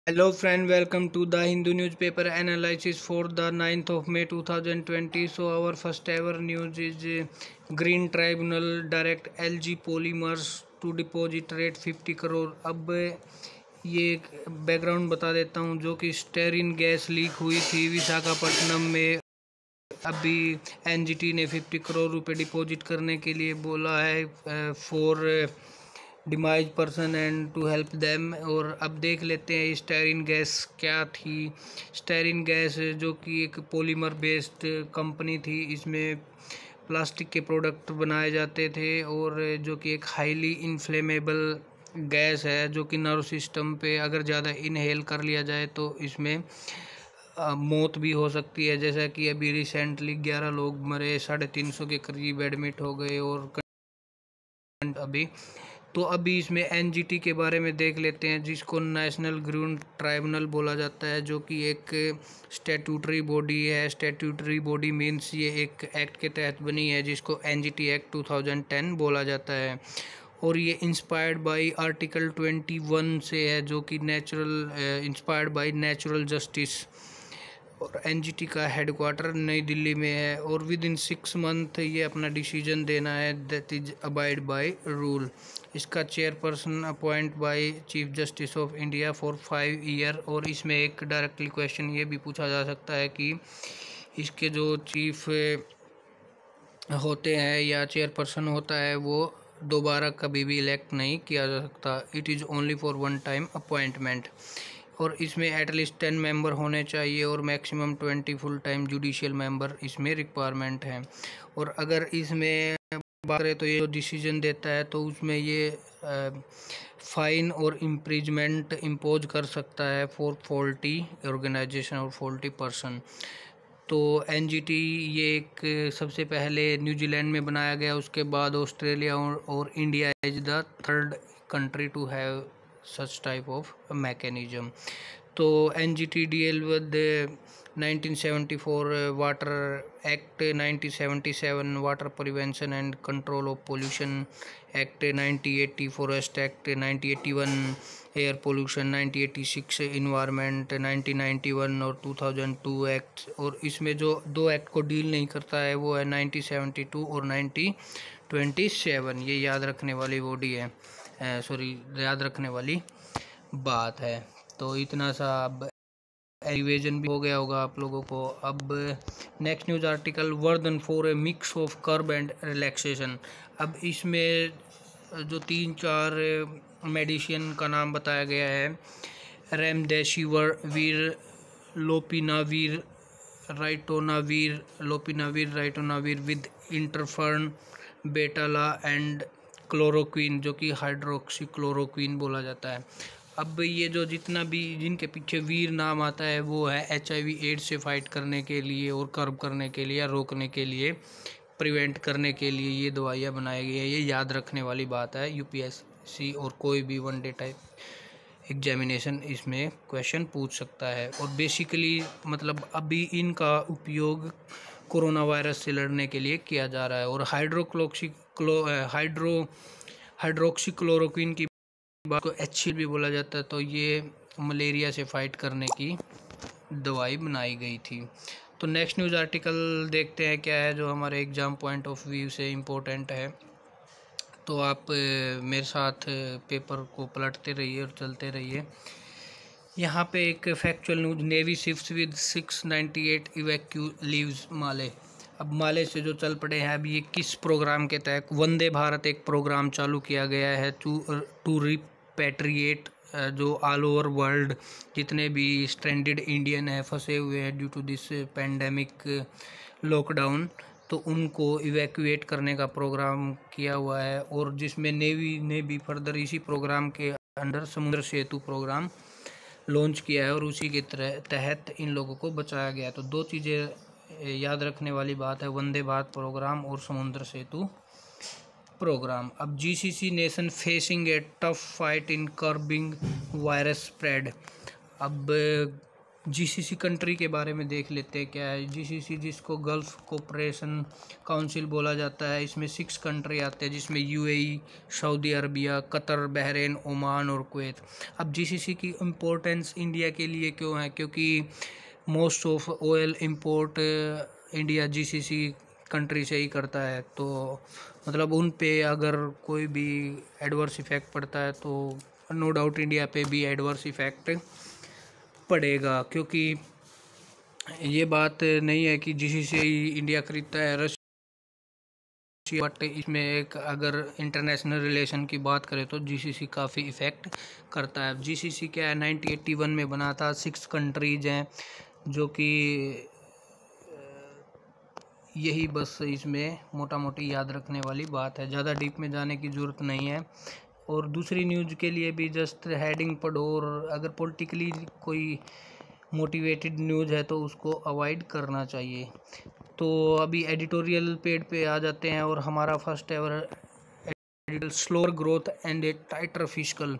Hello friend, welcome to the Hindu newspaper analysis for the 9th of May 2020. So our first ever news is Green Tribunal direct LG Polymers to deposit rate 50 crore. अब ये background बता देता हूँ। जो कि styrene gas leak हुई थी विशाखापट्टनम में, अभी एनजीटी ने 50 करोड़ रुपए डिपॉजिट करने के लिए बोला है for demised person and to help them. और अब देख लेते हैं स्टेरिन गैस क्या थी। स्टेरिन गैस जो कि एक पॉलीमर बेस्ड कंपनी थी, इसमें प्लास्टिक के प्रोडक्ट बनाए जाते थे और जो कि एक हाईली इन्फ्लेमेबल गैस है जो कि नर्व सिस्टम पे अगर ज़्यादा इनहेल कर लिया जाए तो इसमें मौत भी हो सकती है। जैसा कि अभी रिसेंटली 11 लोग मरे, 350 के करीब एडमिट हो गए। और अभी इसमें एनजीटी के बारे में देख लेते हैं, जिसको नेशनल ग्रीन ट्राइब्यूनल बोला जाता है, जो कि एक स्टैट्यूटरी बॉडी है। स्टैट्यूटरी बॉडी मीन्स ये एक एक्ट के तहत बनी है जिसको एनजीटी एक्ट 2010 बोला जाता है। और ये इंस्पायर्ड बाय आर्टिकल 21 से है, जो कि इंस्पायर्ड बाय नेचुरल जस्टिस। और एनजीटी का हेडक्वार्टर नई दिल्ली में है। और विद इन 6 मंथ ये अपना डिसीजन देना है, that is abide by rule. इसका chairperson appoint by chief justice of India for 5 year. और इसमें एक डायरेक्टली क्वेश्चन ये भी पूछा जा सकता है कि इसके जो चीफ होते हैं या चेयरपर्सन होता है वो दोबारा कभी भी इलेक्ट नहीं किया जा सकता। It is only for 1 time appointment. और इसमें एटलीस्ट 10 मेंबर होने चाहिए और maximum 20 full time judicial member इसमें रिक्वायरमेंट है। और अगर इसमें बात करें तो ये जो डिसीजन देता है तो उसमें ये फाइन और इम्प्रीजमेंट इम्पोज कर सकता है फॉर फॉल्टी ऑर्गेनाइजेशन और फॉल्टी पर्सन। तो एनजीटी ये एक सबसे पहले न्यूजीलैंड में बनाया गया, उसके बाद ऑस्ट्रेलिया और India is the third country to have such type of mechanism. तो NGT deal with 1974 water act, 1977 water prevention and control of pollution act, 1980 forest act, 1981 air pollution, 1986 environment, 1991 और 2002 एक्ट। और इसमें जो 2 एक्ट को deal नहीं करता है वो है 1972 और 1927। ये याद रखने वाली बॉडी है, याद रखने वाली बात है। तो इतना सा अब रिविजन भी हो गया होगा आप लोगों को। अब next news article, Vardhan for a mix of curb and relaxation. अब इसमें जो 3-4 मेडिसिन का नाम बताया गया है, remdesivir, lopinavir, ritonavir with interferon, बेटाला एंड क्लोरोक्वीन, जो कि हाइड्रोक्सी क्लोरोक्वीन बोला जाता है। अब ये जो जितना भी जिनके पीछे वीर नाम आता है वो है HIV एड्स से फाइट करने के लिए और कर्ब करने के लिए या रोकने के लिए, प्रिवेंट करने के लिए ये दवाइयाँ बनाई गई है। ये याद रखने वाली बात है। यूपीएससी और कोई भी 1 डे टाइप एग्जामिनेशन इसमें क्वेश्चन पूछ सकता है। और बेसिकली मतलब अभी इनका उपयोग कोरोना वायरस से लड़ने के लिए किया जा रहा है। और हाइड्रोक्सीक्लोरोक्वीन की बात को HCl भी बोला जाता है, तो ये मलेरिया से फाइट करने की दवाई बनाई गई थी। तो नेक्स्ट न्यूज़ आर्टिकल देखते हैं क्या है जो हमारे एग्ज़ाम पॉइंट ऑफ व्यू से इम्पोर्टेंट है। तो आप मेरे साथ पेपर को पलटते रहिए और चलते रहिए। यहाँ पे एक factual news, navy ships with 698 evacuee leaves Male. अब माले से जो चल पड़े हैं, अब ये किस प्रोग्राम के तहत? वंदे भारत एक प्रोग्राम चालू किया गया है टू रिपैट्रिएट जो ऑल ओवर वर्ल्ड जितने भी स्ट्रैंडेड इंडियन है, फंसे हुए हैं due to this pandemic lockdown, तो उनको इवैक्यूएट करने का प्रोग्राम किया हुआ है। और जिसमें नेवी ने भी फर्दर इसी प्रोग्राम के अंडर समुद्र सेतु प्रोग्राम लॉन्च किया है और उसी के तहत इन लोगों को बचाया गया। तो 2 चीज़ें याद रखने वाली बात है, वंदे भारत प्रोग्राम और समुद्र सेतु प्रोग्राम। अब GCC nation facing A tough fight in curbing virus spread. अब जीसीसी कंट्री के बारे में देख लेते हैं क्या है जीसीसी, जिसको गल्फ कोऑपरेशन काउंसिल बोला जाता है। इसमें 6 कंट्री आते हैं, जिसमें UAE, Saudi Arabia, Qatar, Bahrain, Oman और कुवैत। अब जीसीसी की इम्पोर्टेंस इंडिया के लिए क्यों है? क्योंकि most of oil import India GCC country से ही करता है। तो मतलब उन पे अगर कोई भी एडवर्स इफेक्ट पड़ता है तो नो डाउट इंडिया पे भी एडवर्स इफेक्ट पड़ेगा। क्योंकि ये बात नहीं है कि जीसीसी इंडिया खरीदता है रशिया, बट इसमें एक अगर इंटरनेशनल रिलेशन की बात करें तो जीसीसी काफ़ी इफ़ेक्ट करता है। जीसीसी क्या है, 1981 में बना था। 6 कंट्रीज़ हैं जो कि यही बस इसमें मोटा मोटी याद रखने वाली बात है, ज़्यादा डीप में जाने की ज़रूरत नहीं है। और दूसरी न्यूज़ के लिए भी जस्ट हेडिंग पढ़ो, और अगर पॉलिटिकली कोई मोटिवेटेड न्यूज़ है तो उसको अवॉइड करना चाहिए। तो अभी एडिटोरियल पेज पे आ जाते हैं, और हमारा first ever editorial slower growth and a tighter fiscal.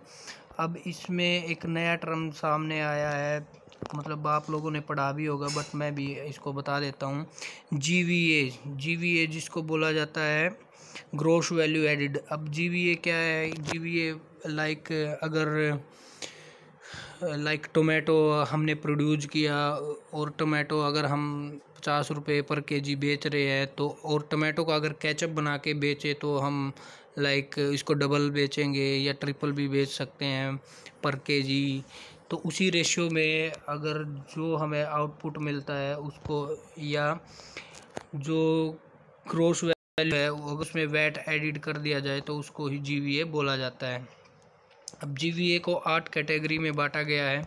अब इसमें एक नया टर्म सामने आया है, मतलब आप लोगों ने पढ़ा भी होगा बट मैं भी इसको बता देता हूँ। जीवीए जिसको बोला जाता है ग्रोस वैल्यू एडिड। अब जीवीए क्या है? जीवीए लाइक टोमेटो हमने प्रोड्यूस किया, और टोमेटो अगर हम 50 रुपये पर केजी बेच रहे हैं तो, और टोमेटो को अगर केचप बना के बेचे तो हम इसको डबल बेचेंगे या ट्रिपल भी बेच सकते हैं पर केजी। तो उसी रेशियो में अगर जो हमें आउटपुट मिलता है उसको, या जो ग्रोस वैल्यू है अगर उसमें वैट एडिड कर दिया जाए तो उसको ही जीवीए बोला जाता है। अब जीवीए को 8 कैटेगरी में बांटा गया है।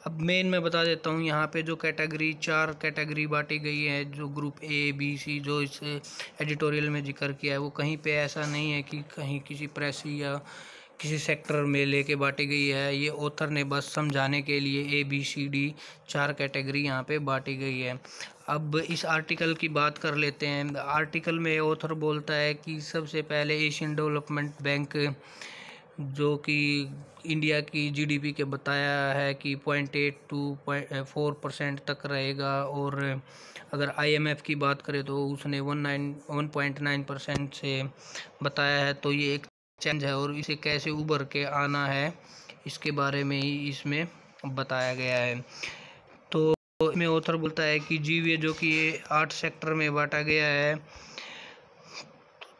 अब मेन मैं बता देता हूँ, यहाँ पे जो 4 कैटेगरी बांटी गई है, जो ग्रुप ए बी सी जो इस एडिटोरियल में जिक्र किया है, वो कहीं पे ऐसा नहीं है कि कहीं किसी प्रेस या किसी सेक्टर में लेके बांटी गई है। ये ऑथर ने बस समझाने के लिए ABCD 4 कैटेगरी यहाँ पे बांटी गई है। अब इस आर्टिकल की बात कर लेते हैं। आर्टिकल में ऑथर बोलता है कि सबसे पहले एशियन डेवलपमेंट बैंक, जो कि इंडिया की जीडीपी के बताया है कि 0.8 to 4% तक रहेगा, और अगर IMF की बात करें तो उसने 1.9% से बताया है। तो ये एक चैलेंज है, और इसे कैसे उभर के आना है इसके बारे में ही इसमें बताया गया है। तो इसमें ऑथर बोलता है कि जीवीए जो कि 8 सेक्टर में बांटा गया है,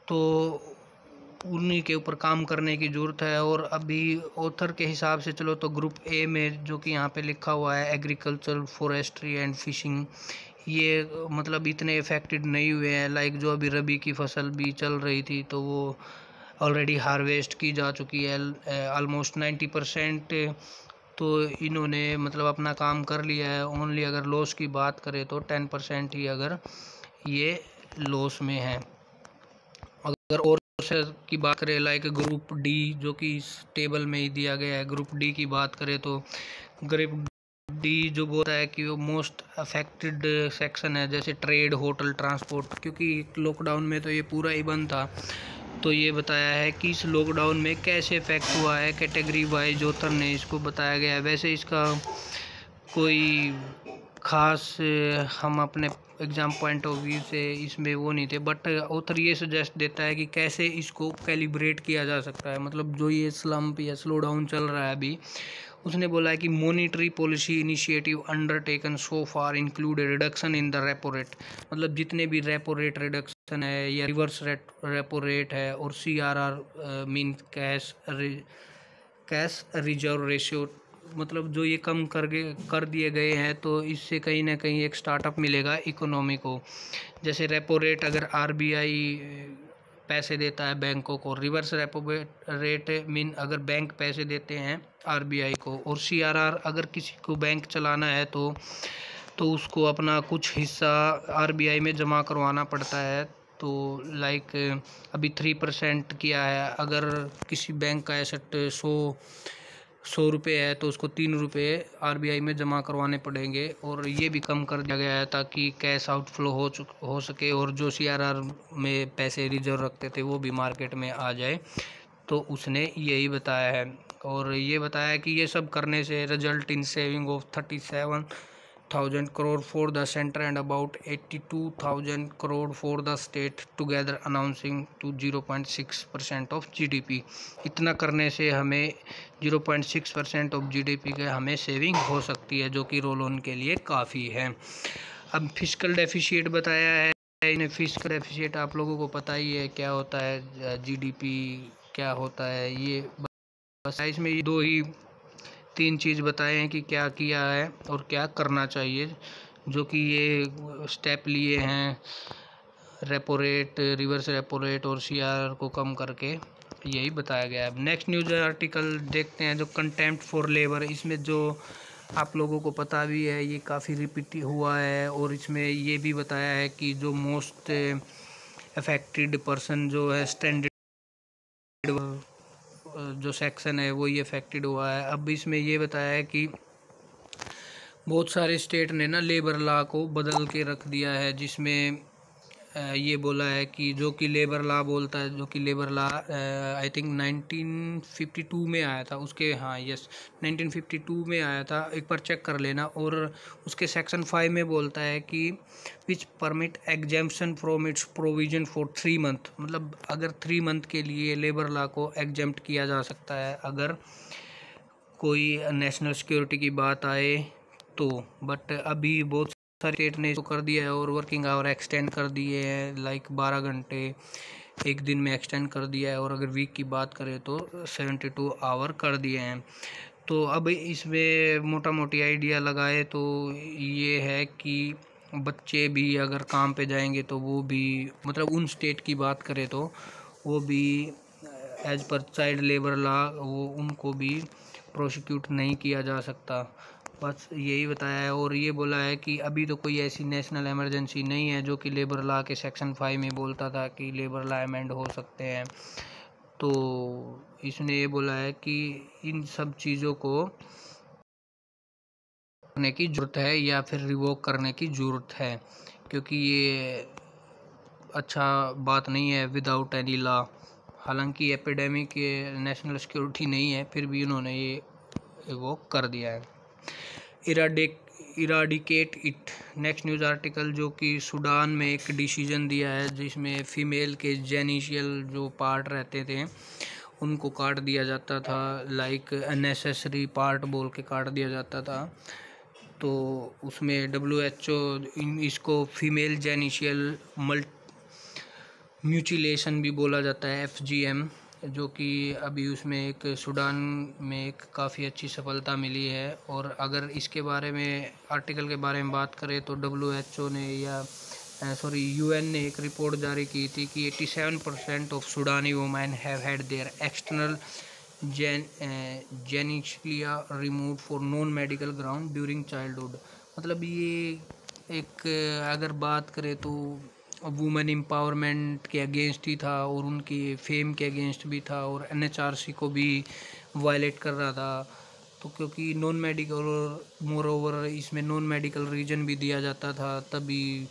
तो उन्हीं के ऊपर काम करने की ज़रूरत है। और अभी ऑथर के हिसाब से चलो तो ग्रुप ए में जो कि यहाँ पे लिखा हुआ है एग्रीकल्चर, फॉरेस्ट्री एंड फिशिंग, ये मतलब इतने इफेक्टेड नहीं हुए हैं। जो अभी रबी की फसल भी चल रही थी तो वो ऑलरेडी हार्वेस्ट की जा चुकी है ऑलमोस्ट 90%। तो इन्होंने मतलब अपना काम कर लिया है। ओनली अगर लॉस की बात करें तो 10% ही अगर ये लॉस में है। अगर और की बात करें ग्रुप डी, जो कि इस टेबल में ही दिया गया है, ग्रुप डी की बात करें तो ग्रुप डी जो बोलता है कि वो मोस्ट अफेक्टेड सेक्शन है, जैसे ट्रेड, होटल, ट्रांसपोर्ट, क्योंकि लॉकडाउन में तो ये पूरा ही बंद था। तो ये बताया है कि इस लॉकडाउन में कैसे इफेक्ट हुआ है, कैटेगरी वाइज ऑथर ने इसको बताया गया है। वैसे इसका कोई ख़ास हम अपने एग्ज़ाम पॉइंट ऑफ व्यू से इसमें वो नहीं थे, बट ऑथर ये सजेस्ट देता है कि कैसे इसको कैलिब्रेट किया जा सकता है। मतलब जो ये स्लम्प या स्लो डाउन चल रहा है अभी, उसने बोला है कि monetary policy initiative undertaken so far include reduction in the repo rate. मतलब जितने भी रेपो रेट रिडक्शन है या रिवर्स रेपो रेट है, और CRR mean cash reserve ratio, मतलब जो ये कम कर दिए गए हैं, तो इससे कहीं ना कहीं एक स्टार्टअप मिलेगा इकोनॉमी को। जैसे रेपो रेट अगर RBI पैसे देता है बैंकों को, रिवर्स रेपो रेट मीन अगर बैंक पैसे देते हैं RBI को, और CRR अगर किसी को बैंक चलाना है तो उसको अपना कुछ हिस्सा RBI में जमा करवाना पड़ता है। तो अभी 3% किया है। अगर किसी बैंक का एसेट 100 रुपये है तो उसको 3 रुपये RBI में जमा करवाने पड़ेंगे, और ये भी कम कर दिया गया है ताकि कैश आउटफ्लो हो सके, और जो CRR में पैसे रिजर्व रखते थे वो भी मार्केट में आ जाए। तो उसने यही बताया है, और ये बताया कि ये सब करने से result in saving of 37 1,000 crore for the center and about 82,000 crore for the state, together announcing to 0.6% of GDP। इतना करने से हमें 0.6% ऑफ GDP के हमें सेविंग हो सकती है, जो कि रोल ऑन के लिए काफ़ी है। अब फिस्कल डेफिशिएट बताया है। इन्हें फिस्कल डेफिशिएट आप लोगों को पता ही है क्या होता है, GDP क्या होता है, ये बस इसमें ये 3 चीज़ बताए हैं कि क्या किया है और क्या करना चाहिए, जो कि ये स्टेप लिए हैं repo rate, reverse repo rate और CRR को कम करके, यही बताया गया है। नेक्स्ट न्यूज़ आर्टिकल देखते हैं, जो कंटेम्प्ट फॉर लेबर। इसमें जो आप लोगों को पता भी है, ये काफ़ी रिपीट हुआ है, और इसमें ये भी बताया है कि जो मोस्ट अफेक्टेड पर्सन जो है स्टैंडर्ड जो सेक्शन है वो ये अफेक्टेड हुआ है। अब इसमें ये बताया है कि बहुत सारे स्टेट ने ना लेबर लॉ को बदल के रख दिया है, जिसमें ये बोला है कि जो कि लेबर लॉ बोलता है, जो कि लेबर लॉ आई थिंक 1952 में आया था उसके, हाँ यस 1952 में आया था, एक बार चेक कर लेना। और उसके सेक्शन 5 में बोलता है कि which permit exemption from its provision for 3 month, मतलब अगर 3 मंथ के लिए लेबर लॉ को एग्जेम्प्ट किया जा सकता है अगर कोई नेशनल सिक्योरिटी की बात आए तो। बट अभी बहुत सारे स्टेट ने इसको कर दिया है और वर्किंग आवर एक्सटेंड कर दिए हैं, लाइक 12 घंटे एक दिन में एक्सटेंड कर दिया है, और अगर वीक की बात करें तो 72 आवर कर दिए हैं। तो अब इसमें मोटा मोटी आइडिया लगाए तो ये है कि बच्चे भी अगर काम पे जाएंगे तो वो भी, मतलब उन स्टेट की बात करें तो वो भी as per child labour law वो उनको भी प्रोसिक्यूट नहीं किया जा सकता, बस यही बताया है। और ये बोला है कि अभी तो कोई ऐसी नेशनल इमरजेंसी नहीं है जो कि लेबर लॉ के सेक्शन 5 में बोलता था कि लेबर लॉ अमेंड हो सकते हैं। तो इसने ये बोला है कि इन सब चीज़ों को करने की ज़रूरत है या फिर रिवोक करने की ज़रूरत है, क्योंकि ये अच्छा बात नहीं है विदाउट एनी लॉ। हालांकि एपिडेमिक नेशनल सिक्योरिटी नहीं है, फिर भी उन्होंने ये वो कर दिया है। Eradicate it. Next news article, जो कि सूडान में एक डिसीजन दिया है जिसमें फ़ीमेल के जेनिशियल जो पार्ट रहते थे उनको काट दिया जाता था, लाइक अननेसेसरी पार्ट बोल के काट दिया जाता था। तो उसमें WHO इसको फीमेल जेनिशियल म्यूटिलेशन भी बोला जाता है, FGM, जो कि अभी उसमें एक सूडान में एक काफ़ी अच्छी सफलता मिली है। और अगर इसके बारे में आर्टिकल के बारे में बात करें तो WHO ने UN ने एक रिपोर्ट जारी की थी कि 87% of Sudanese women have had their external genitalia remove for non medical ground during childhood. मतलब ये एक अगर बात करें तो वुमेन एम्पावरमेंट के अगेंस्ट ही था और उनकी फेम के अगेंस्ट भी था, और NHRC को भी वायलेट कर रहा था। तो क्योंकि नॉन मेडिकल और मोर ओवर इसमें नॉन मेडिकल रीजन भी दिया जाता था तभी।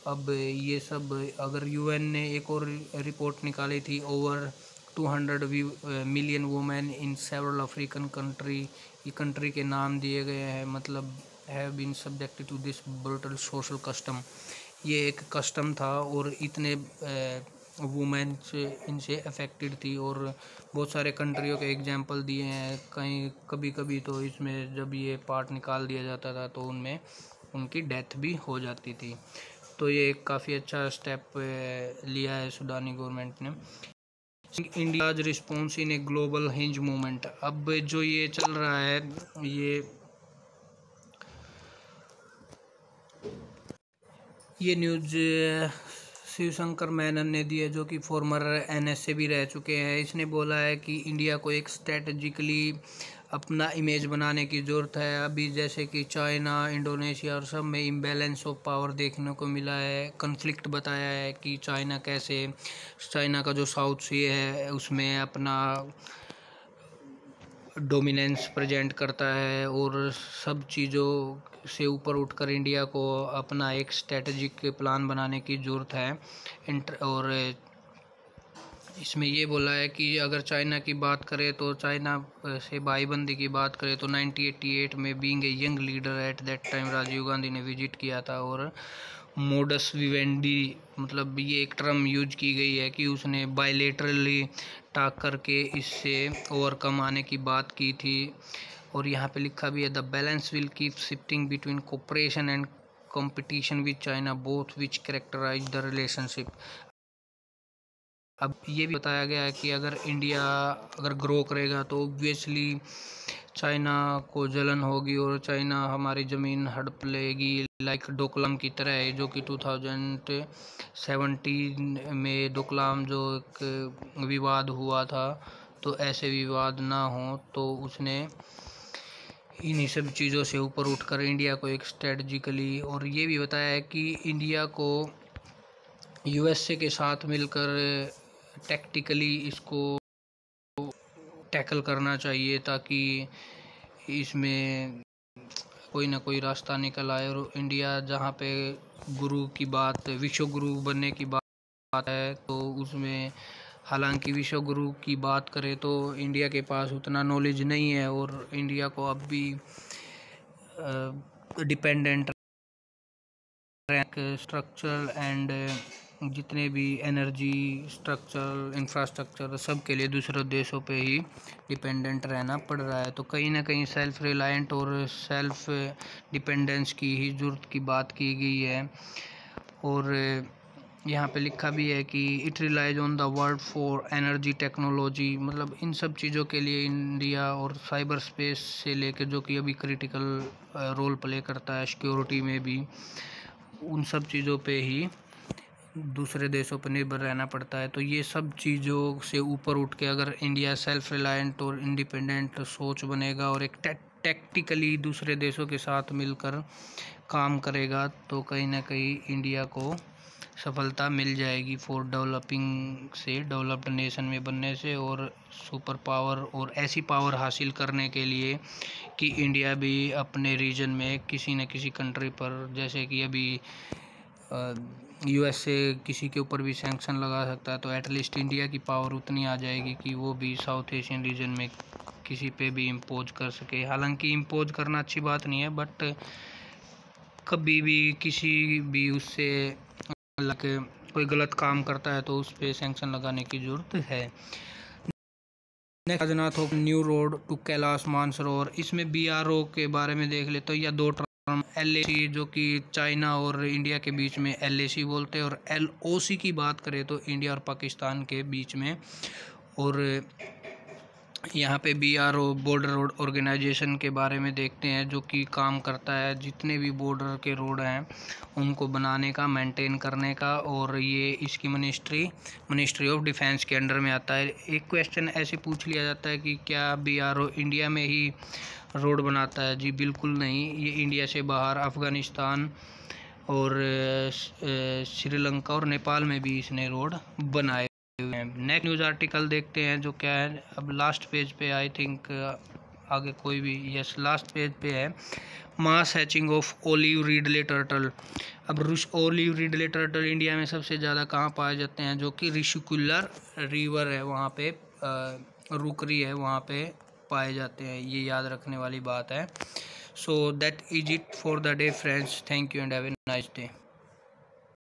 अब ये सब अगर UN ने एक और रिपोर्ट निकाली थी, over 200 million women in several African country, ये कंट्री के नाम दिए गए हैं, मतलब have been subjected to this brutal social custom. ये एक कस्टम था और इतने वुमेन इनसे अफेक्टेड थी, और बहुत सारे कंट्रियों के एग्जांपल दिए हैं। कहीं कभी कभी तो इसमें जब ये पार्ट निकाल दिया जाता था तो उनमें उनकी डेथ भी हो जाती थी। तो ये एक काफ़ी अच्छा स्टेप लिया है सूडानी गवर्नमेंट ने। India's response in a global hinge movement. अब जो ये चल रहा है ये न्यूज़ शिवशंकर मेनन ने दी है, जो कि फॉर्मर NSA भी रह चुके हैं। इसने बोला है कि इंडिया को एक स्ट्रेटजिकली अपना इमेज बनाने की ज़रूरत है। अभी जैसे कि चाइना, इंडोनेशिया और सब में इम्बैलेंस ऑफ पावर देखने को मिला है। कन्फ्लिक्ट बताया है कि चाइना का जो साउथ सी है उसमें अपना डोमिनेंस प्रेजेंट करता है, और सब चीज़ों से ऊपर उठकर इंडिया को अपना एक स्ट्रेटजिक प्लान बनाने की ज़रूरत है। और इसमें ये बोला है कि अगर चाइना की बात करें तो चाइना से भाईबंदी की बात करें तो 1988 में being a young leader at that time Rajiv Gandhi ने विजिट किया था, और मोडस विवेंडी मतलब ये एक टर्म यूज की गई है कि उसने बायलेटरली टाक करके इससे ओवरकम आने की बात की थी। और यहाँ पे लिखा भी है the balance will keep shifting between cooperation and competition with China both which characterize the relationship. अब ये भी बताया गया है कि अगर इंडिया अगर ग्रो करेगा तो ऑब्वियसली चाइना को जलन होगी और चाइना हमारी ज़मीन हड़प लेगी, लाइक डोकलाम की तरह है, जो कि 2017 में डोकलाम जो एक विवाद हुआ था, तो ऐसे विवाद ना हो तो उसने इन्हीं सब चीज़ों से ऊपर उठकर इंडिया को एक स्ट्रेटजिकली, और ये भी बताया है कि इंडिया को यूएसए के साथ मिलकर टैक्टिकली इसको टैकल करना चाहिए ताकि इसमें कोई ना कोई रास्ता निकल आए। और इंडिया जहाँ पे गुरु की बात, विश्व गुरु बनने की बात है, तो उसमें हालांकि विश्व गुरु की बात करें तो इंडिया के पास उतना नॉलेज नहीं है, और इंडिया को अब भी डिपेंडेंट स्ट्रक्चर एंड जितने भी एनर्जी स्ट्रक्चर इंफ्रास्ट्रक्चर सब के लिए दूसरे देशों पे ही डिपेंडेंट रहना पड़ रहा है। तो कहीं ना कहीं सेल्फ रिलायंट और सेल्फ डिपेंडेंस की ही ज़रूरत की बात की गई है। और यहाँ पे लिखा भी है कि it relies on the world for energy technology, मतलब इन सब चीज़ों के लिए इंडिया, और साइबर स्पेस से लेकर जो कि अभी क्रिटिकल रोल प्ले करता है सिक्योरिटी में भी, उन सब चीज़ों पे ही दूसरे देशों पर निर्भर रहना पड़ता है। तो ये सब चीज़ों से ऊपर उठ के अगर इंडिया सेल्फ रिलायंट और इंडिपेंडेंट सोच बनेगा और एक टैक्टिकली दूसरे देशों के साथ मिलकर काम करेगा, तो कहीं ना कहीं इंडिया को सफलता मिल जाएगी फॉर डेवलपिंग से, डेवलप्ड नेशन में बनने से, और सुपर पावर और ऐसी पावर हासिल करने के लिए कि इंडिया भी अपने रीजन में किसी न किसी कंट्री पर, जैसे कि अभी यूएसए किसी के ऊपर भी सैंक्शन लगा सकता है, तो एटलीस्ट इंडिया की पावर उतनी आ जाएगी कि वो भी साउथ एशियन रीजन में किसी पे भी इम्पोज कर सके। हालांकि इम्पोज करना अच्छी बात नहीं है, बट कभी भी किसी भी उससे कोई गलत काम करता है तो उस पर सैंक्शन लगाने की ज़रूरत है। राजनाथ होप new road to Kailash Mansarovar, इसमें BRO के बारे में देख ले तो यह दो टर्म LAC जो कि चाइना और इंडिया के बीच में LAC बोलते हैं, और LOC की बात करें तो इंडिया और पाकिस्तान के बीच में। और यहाँ पे BRO बॉर्डर रोड ऑर्गेनाइजेशन के बारे में देखते हैं, जो कि काम करता है जितने भी बॉर्डर के रोड हैं उनको बनाने का, मेंटेन करने का, और ये इसकी मिनिस्ट्री ऑफ डिफेंस के अंडर में आता है। एक क्वेश्चन ऐसे पूछ लिया जाता है कि क्या BRO इंडिया में ही रोड बनाता है? जी बिल्कुल नहीं, ये इंडिया से बाहर अफ़गानिस्तान और श्रीलंका और नेपाल में भी इसने रोड बनाए। नेक्स्ट न्यूज़ आर्टिकल देखते हैं जो क्या है, अब लास्ट पेज पे आई थिंक, आगे कोई भी, यस लास्ट पेज पे है, mass hatching of olive ridley turtle. अब ओलिव रिडले टर्टल इंडिया में सबसे ज़्यादा कहाँ पाए जाते हैं? जो कि ऋषिकुलर रिवर है वहाँ पे, रुकरी है वहाँ पे पाए जाते हैं, ये याद रखने वाली बात है। So that is it for the day friends, thank you and have a nice day.